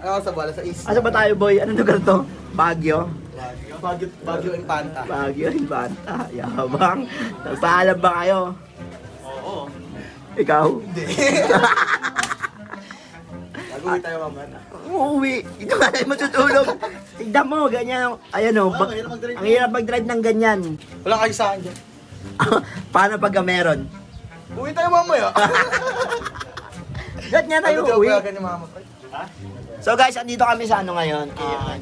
Ako sa bola, sa East. Asa ba tayo, boy? Anong lugar to? Baguio? Baguio Infanta. Baguio, Infanta. Yabang. Nagpaalam ba kayo? Oo. Ikaw? Hindi. Bago tayo mamaya. Uuwi. Ito ka tayo matutulog. Tignan mo, ganyan. Ayan o. Ang hirap mag-drive. Ang hirap mag-drive ng ganyan. Wala kayo sa akin dyan. Paano pagka meron? Uwi tayo mamaya. Ganyan tayo Ano uuwi. joke ni mama? Ha? So guys, andito kami sa ano ngayon?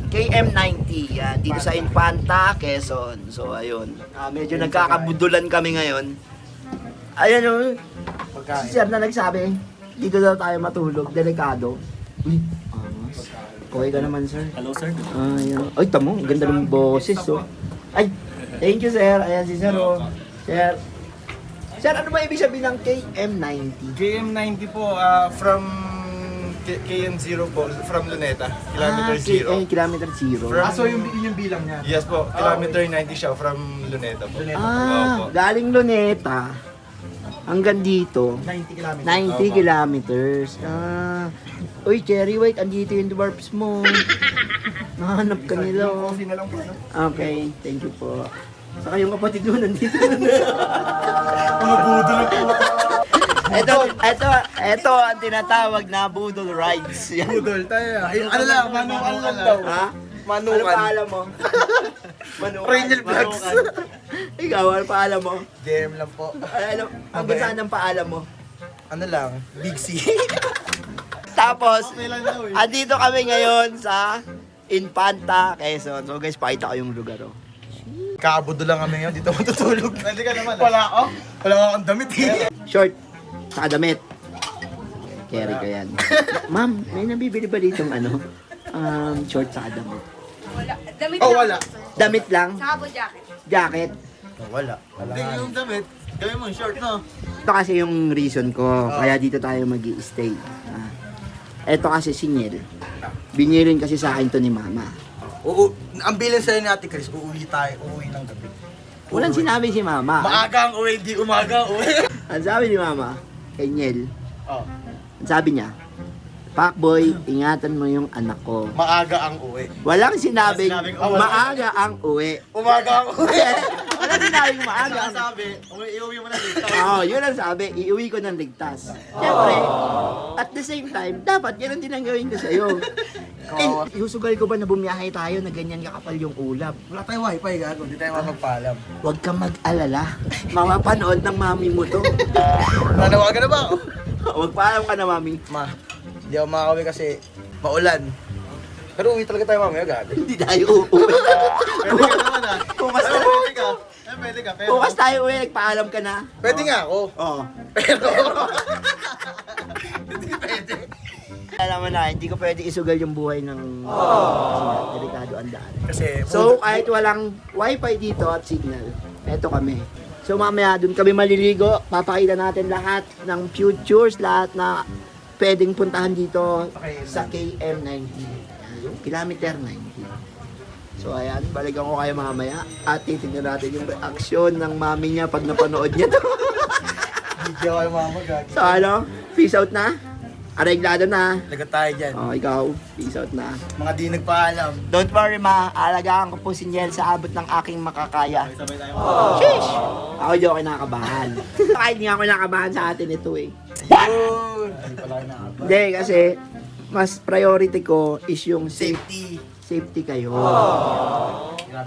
KM90. Yan, dito sa Infanta, Quezon. So ayun. Medyo nagkakabudulan kami ngayon. Ayan o. Si Sir na nagsabi, dito daw tayo matulog. Delikado. Uy, angas. Okay ka naman, sir. Hello, sir. Ayan. Ay, tamo. Ang ganda ng boses, oh. Ay, thank you, sir. Ayan si Sir, oh. Sir. Sir, ano ba ibig sabihin ng KM90? KM90 po, from KM0 po, from Luneta, kilometer 0. Kilometer 0. So yung bilang niya? Yes po, kilometer 90 siya from Luneta po. Opo. Galing Luneta hanggang dito. 90 kilometers. 90 kilometers. Uy, Cherry White, andito yung dwarfs mo. Nahanap ka nila, oh. Coffee na lang po, no? Okay, thank you po. Saka yung kapatid mo nandito. Mga budol po. Ito ang tinatawag na Budol Rides. Yan. Budol tayo. Ay, ano lang, manukan lang daw. Ha? Manukan. Ano paalam mo? Manukan. Original Vlogs. Ikaw, ano paalam mo? JM lang po. Hanggang saan ang paalam mo? Ano lang, Big C. Tapos, Okay lang daw eh. andito kami ngayon sa Infanta, Quezon. So guys, pakita ko yung lugar, oh. Kakabudo lang kami ngayon, dito matutulog. Pwede ka naman. Wala ako. Wala akong damit eh. Short, saka damit. Carry ko yan. Ma'am, may nabibili ba ditong ano? Short saka damit. Wala. Damit Oh, lang. wala. Damit lang? Saka po jacket. Jacket? Wala. Hindi yung damit. Gawin mo, short no? Ito kasi yung reason ko, kaya dito tayo mag-i-stay. Ito kasi si Niel. Binilin kasi sa akin to ni Mama. Ang bilin sa'yo ni Ate Chris, uuwi ng gabi. Walang sinabi si Mama. Maaga ang uwi, di umaga ang uwi. Ang sabi ni Mama, kay Niel, Oh, ang sabi niya, Pacboy, ingatan mo yung anak ko. maaga ang uwi. Walang sinabing Wala. maaga ang uwi. Umaga ang uwi. Walang sinabing maaga ang sabi, iuwi mo na dito. Oo, yun ang sabi, iuwi ko ng ligtas. Siyempre, at the same time, dapat ganun din ang gawin ko sa'yo. Isusugal ko ba na bumiyahe tayo na ganyan kakapal yung ulap? Wala tayong wifi gago, di tayo mapagpaalam. Huwag kang mag-alala. Mapapanood ng mami mo to. Nanawagan na ba ako? Huwag paalam ka na, mami. Ma, di ako makakawin kasi maulan. Pero uwi talaga tayo mamaya gago. Hindi tayo uuwi. Pwede ka naman ah. Bukas na. Pwede ka. Pwede ka, pero... Bukas tayo uwi, nagpaalam ka na. Pwede nga ako. Oo. Pero... Alam mo na, hindi ko pwede isugal yung buhay ng delikado ang daan. Kasi... So, kahit walang wifi dito at signal, eto kami. So, mamaya dun kami maliligo, papakita natin lahat ng futures, lahat na pwedeng puntahan dito sa KM90. Yung kilometer 90. So, ayan, balikan ko kayo mamaya at titignan natin yung reaksyon ng mami niya pag napanood niya to. Video kayo mama gago. So, ano, peace out na. Areglado na. Lagot tayo dyan. Oh, ikaw, peace out na. Mga di nagpaalam. Don't worry ma, alagaan ko po si Niel sa abot ng aking makakaya. Sheesh! Ako di ako kinakabahan. Kahit hindi ako kinakabahan sa atin ito eh. Hindi pala kinakabahan. Hindi kasi, mas priority ko is yung Safety. safety kayo.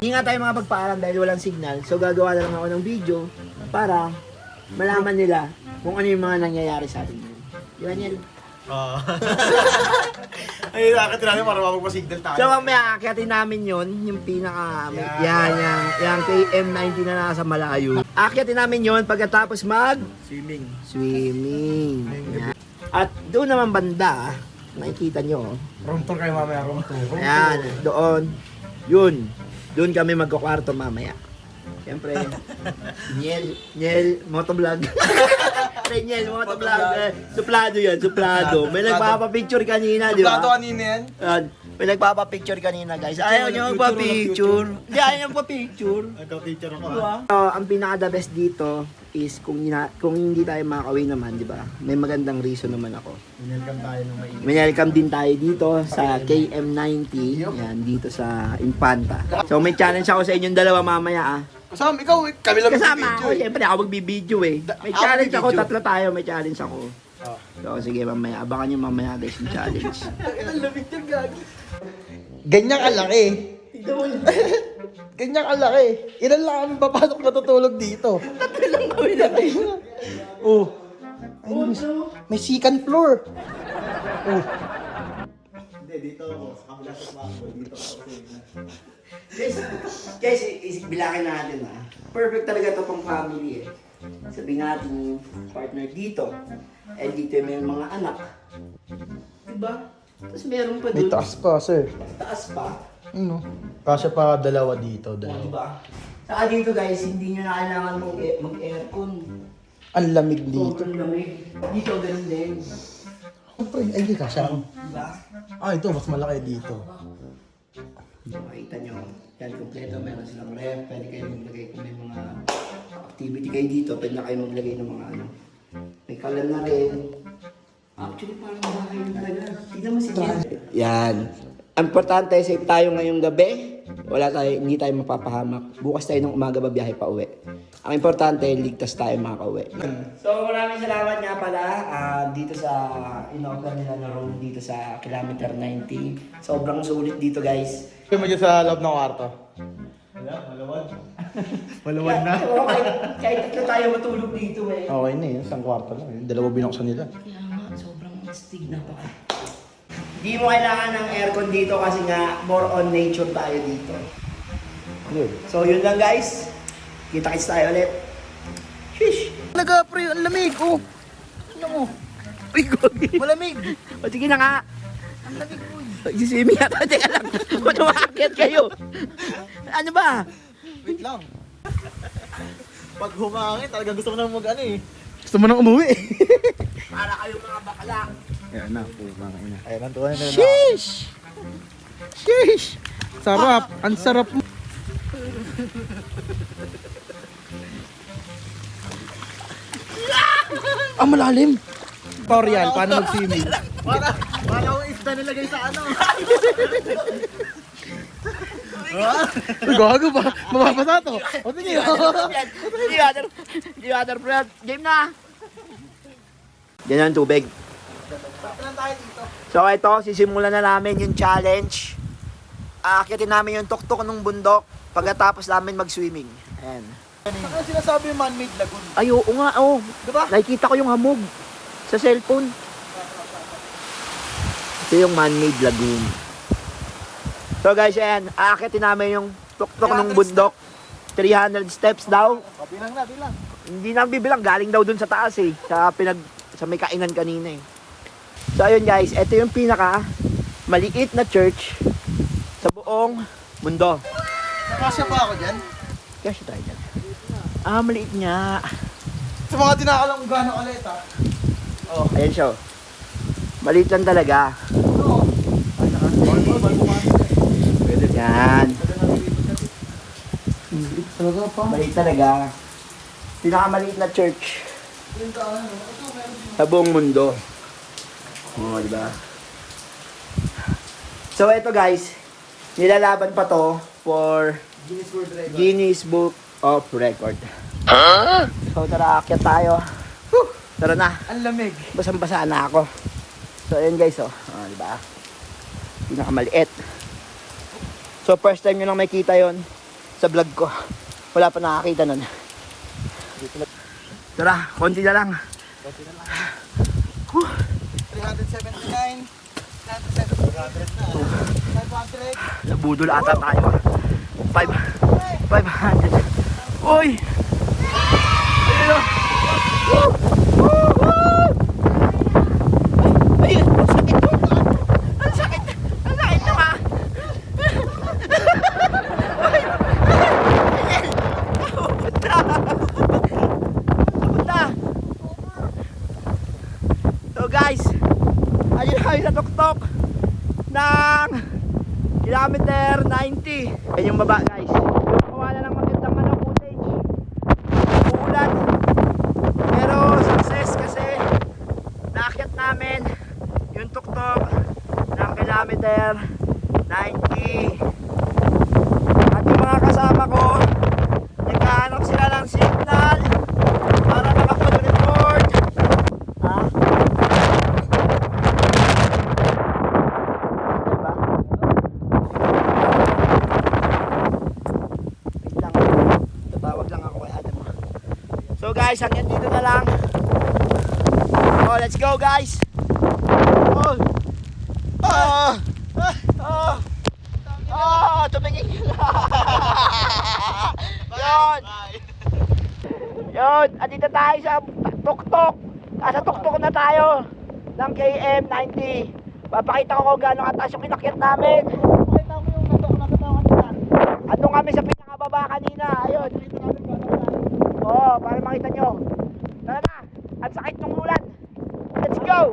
Hindi nga tayo makapagpaalam dahil walang signal. So gagawa na lang ako ng video para malaman nila kung ano yung mga nangyayari sa atin. Di ba Niel? Oo. Ay, nakakit namin para mapagpa-signal tayo. So mamaya akyatin namin yon yung pinaka yan KM90 na nasa malayo. Akyatin namin yon pagkatapos swimming. Yan. At doon naman banda, makikita nyo. Room tour kayo mamaya, room tour. Ayan, doon. Yun. Doon kami magkakwarto mamaya. Siyempre, Niel, motovlog. natin yan, mga vlogger. Suplado yan, suplado. May nagpapapicture kanina, di ba? Plato kanina yan. May nagpapapicture kanina, guys. Ayaw nyo magpapicture. Hindi, ayaw nyo magpapicture. Nagka-picture ako. Diba? Ang pinaka-the best dito is kung hindi tayo makakawin naman, di ba? May magandang reason naman ako. Welcome tayo ng mainit. May welcome din tayo dito sa KM90. Yan, dito sa Infanta. So may challenge ako sa inyong dalawa mamaya ah. Kasama, ikaw, kami lang Kasama ako, magbibideo eh. siyempre ako magbibideo eh. May Ako challenge ako, magbibideo. tatlo tayo, may challenge ako. Oh. So sige mamaya, abangan nyo mamaya guys yung challenge. Ang lamig niya, gagi. Ganyan kalaki. Ganyan kalaki. Ilan lang kami papasok natutulog dito? Tatlo lang kami laki. Oh. May second floor. Oh. Hindi, dito ako. Sa kabila sa kwarto. Dito ako sa inyo. Guys, bilangin natin ah. Perfect talaga to pang family eh. Sabihin natin partner dito. And dito may mga anak. Diba? Tapos meron pa May dun. taas pa, sir. Taas pa. Ano? Kasya pa dalawa dito, O, dalawa. diba? Saka dito guys, hindi nyo na kailangan mag-aircon. Ang lamig Dito. dito. Lamig. Dito, ganun din. Siyempre, ay, di kasya ako. Diba? Ah, ito, mas malaki dito. Makita nyo. Yan, kompleto. Meron silang ref. Pwede kayo maglagay kung may mga activity kayo dito. Pwede na kayo maglagay ng mga ano. May kalan na rin. Actually, parang bahay na talaga. Tignan mo si Jen. Yan. Ang importante, safe tayo ngayong gabi. Hindi tayo mapapahamak. Bukas tayo ng umaga babiyahe pa uwi. Ang importante, ligtas tayo makauwi. So maraming salamat nga pala dito sa in-offer nila na room dito sa kilometer 90. Sobrang sulit dito guys. Kaya mo dyan sa loob ng kwarto. Wala, malawag. Malawag na. Oo, kahit tatlo tayo matulog dito eh. Okay na yun, isang kwarto lang. Yung dalawa binuksan nila. Kaya nga, sobrang astig na pa. Hindi mo kailangan ng aircon dito kasi nga more on nature tayo dito. Yun. So yun lang guys. Kita-kits tayo ulit. Shish! Nag-pre, ang lamig, oh. Ano mo? Uy, gogi. Malamig. O sige na nga. Ang lamig, boy. Sisimi yata. Teka lang. Ba't umakit kayo? Ano ba? Wait lang. Pag humangin, talagang gusto mo nang mag-ano eh. Gusto mo nang umuwi. Para kayo mga bakla. Ayan na, pumangin na. Ayan, ang tuwa na na. Shish! Sheesh! Sarap! Ang sarap mo! Ang malalim! Tutorial, paano mag-swimming? Para akong isda nilagay sa ano. Gago ba? Mababasa to. O sige. Hindi waterproof. Game na. Yan ang tubig. So ito, sisimulan na namin yung challenge. Aakitin namin yung tuktok ng bundok pagkatapos namin mag-swimming. Ayan. Ano sinasabi yung man-made lagoon? Ay, oo nga, oo. Diba? Nakikita ko yung hamog sa cellphone. Ito yung man-made lagoon. So guys, ayan, aakitin namin yung tuktok ng bundok. 300 steps daw. O, bilang na, bilang. Hindi na bibilang, galing daw dun sa taas eh. Sa may kainan kanina eh. So ayun guys, ito yung pinaka maliit na church sa buong mundo. Nakasya pa ako dyan. Kaya siya tayo dyan. Maliit nga. Sa mga tinakalang kung gano'ng kalit ha. Oh, ayan siya. Oh. Maliit lang talaga. Oo. Yan. Talaga pa. Maliit talaga. Pinakamaliit na church sa buong mundo. Oo, di ba? So, ito guys. Nilalaban pa to for Guinness Book of Record. So, tara, akyat tayo. Tara na. Ang lamig. Basang-basa na ako. So, ayun guys, oh. Di ba? Pinakamaliit. So, first time nyo lang makita yon sa vlog ko. Wala pa nakakita nun. Tara, konti na lang. 379. 500. Nabudol ata tayo. 500. Uy! Ayun o. Ayun, ang sakit. Ang sakit. Ang sakit naman. Punta. Punta. ng kilometer 90. Yan yung baba guys. Kuha na ng magandang footage. Uulan. Pero success kasi naakyat namin yung tuktok ng kilometer 90. At yung mga kasama ko, naghahanap sila ng signal para makapag-record. Ha? Diba? Wait lang. Tatawag lang ako kay Adam. So guys, hanggang dito na lang. Oh, let's go guys. Oh. Oh. Oh. Oh, tumingin ka na. Yun. Yun, andito tayo sa tuktok. Nasa tuktok na tayo ng KM90. Papakita ko kung gaano kataas yung inakyat namin. Pakita mo yung natawa kanina. Andun kami sa pinakababa kanina. Ayun. Oo, para makita nyo. Tara na. Ang sakit ng ulan. Let's go.